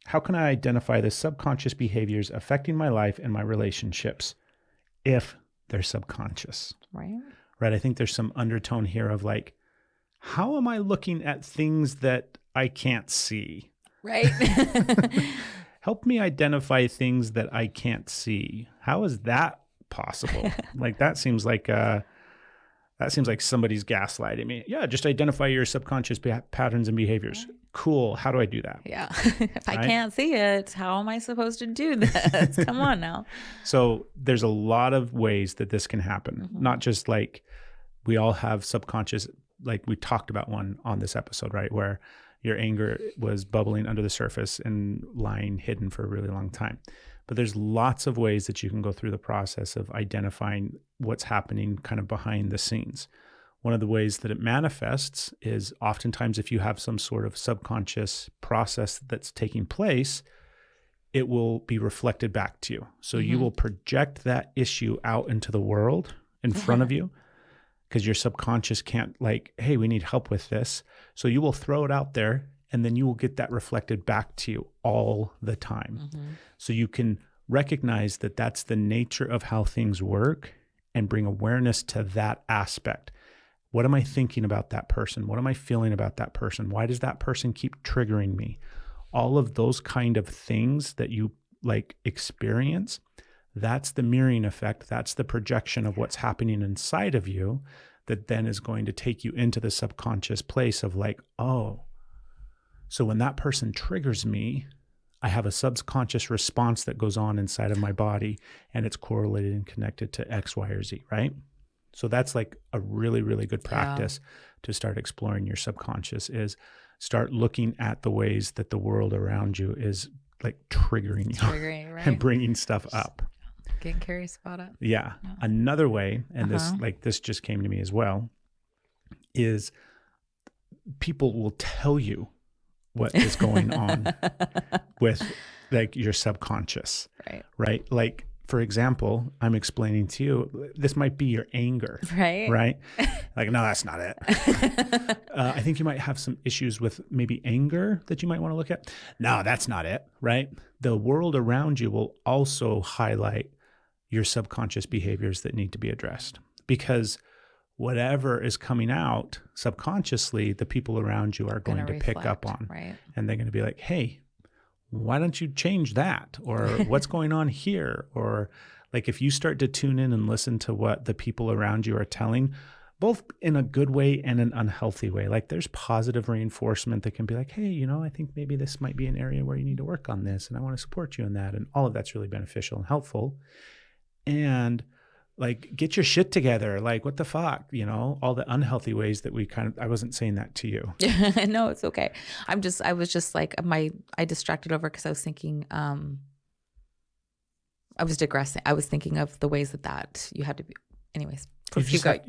How can I identify the subconscious behaviors affecting my life and my relationships if they're subconscious? Right. Right. I think there's some undertone here of like, how am I looking at things that I can't see? Right. Help me identify things that I can't see. How is that possible? Like that seems like somebody's gaslighting me. Yeah, just identify your subconscious patterns and behaviors. Cool. How do I do that? Yeah. If I can't see it, how am I supposed to do this? Come on now. So there's a lot of ways that this can happen. Not just like we all have subconscious, like we talked about one on this episode, right? Where your anger was bubbling under the surface and lying hidden for a really long time. But there's lots of ways that you can go through the process of identifying what's happening kind of behind the scenes. One of the ways that it manifests is oftentimes if you have some sort of subconscious process that's taking place, it will be reflected back to you. So you will project that issue out into the world in front of you because your subconscious can't like, hey, we need help with this. So you will throw it out there and then you will get that reflected back to you all the time. So you can recognize that that's the nature of how things work and bring awareness to that aspect. What am I thinking about that person? What am I feeling about that person? Why does that person keep triggering me? All of those kind of things that you like experience, that's the mirroring effect. That's the projection of what's happening inside of you that then is going to take you into the subconscious place of like, oh, so when that person triggers me, I have a subconscious response that goes on inside of my body and it's correlated and connected to X, Y, or Z, right? So that's like a really, really good practice to start exploring your subconscious is start looking at the ways that the world around you is like triggering you Right? and bringing stuff up. Getting curious about it. Yeah. Another way, and this just came to me as well, is people will tell you what is going on with like your subconscious, right? Like, for example, I'm explaining to you, this might be your anger, right? Like, no, that's not it. I think you might have some issues with maybe anger that you might want to look at. No, that's not it, right? The world around you will also highlight your subconscious behaviors that need to be addressed because whatever is coming out subconsciously, the people around you are going to pick up on. Right. And they're going to be like, hey, why don't you change that? Or what's going on here? Or like if you start to tune in and listen to what the people around you are telling, both in a good way and an unhealthy way, like there's positive reinforcement that can be like, hey, you know, I think maybe this might be an area where you need to work on this and I want to support you in that. And all of that's really beneficial and helpful. And like, get your shit together. Like, what the fuck? You know, all the unhealthy ways that we I wasn't saying that to you. No, it's okay. I was just like, I distracted over because I was thinking, I was digressing. I was thinking of the ways that you had to be, anyways. You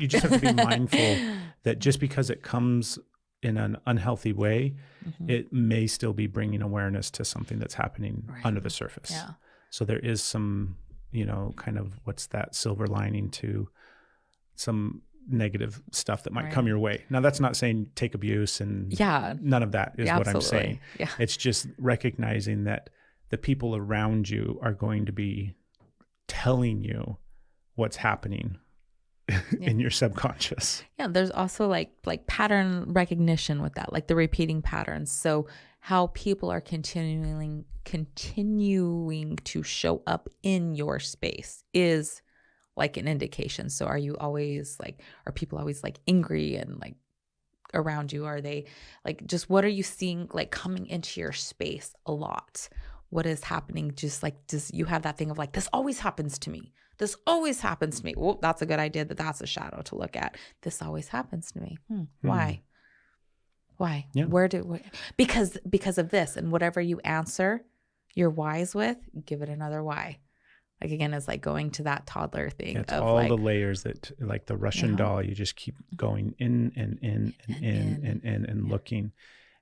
just have to be mindful that just because it comes in an unhealthy way, it may still be bringing awareness to something that's happening under the surface. Yeah. So there is some, you know, kind of what's that silver lining to some negative stuff that might come your way. Now, that's not saying take abuse and none of that is what I'm saying. Yeah. It's just recognizing that the people around you are going to be telling you what's happening in your subconscious. Yeah, there's also like pattern recognition with that, like the repeating patterns. So how people are continuing to show up in your space is like an indication. So are people always like angry and like around you? Are they like, just what are you seeing like coming into your space a lot? What is happening? Just like, does you have that thing of like, this always happens to me. This always happens to me. Well, that's a good idea that's a shadow to look at. This always happens to me. Why? Why? Yeah. Because of this, and whatever you answer your whys with, give it another why. Like, again, it's like going to that toddler thing. It's of all like, the layers that, like the Russian doll, you just keep going in and in and in and looking.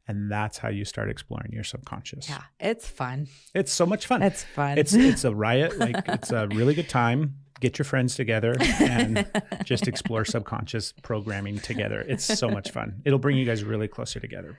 And that's how you start exploring your subconscious. Yeah, it's fun. It's so much fun. It's fun. It's a riot. Like, it's a really good time. Get your friends together and just explore subconscious programming together. It's so much fun. It'll bring you guys really closer together.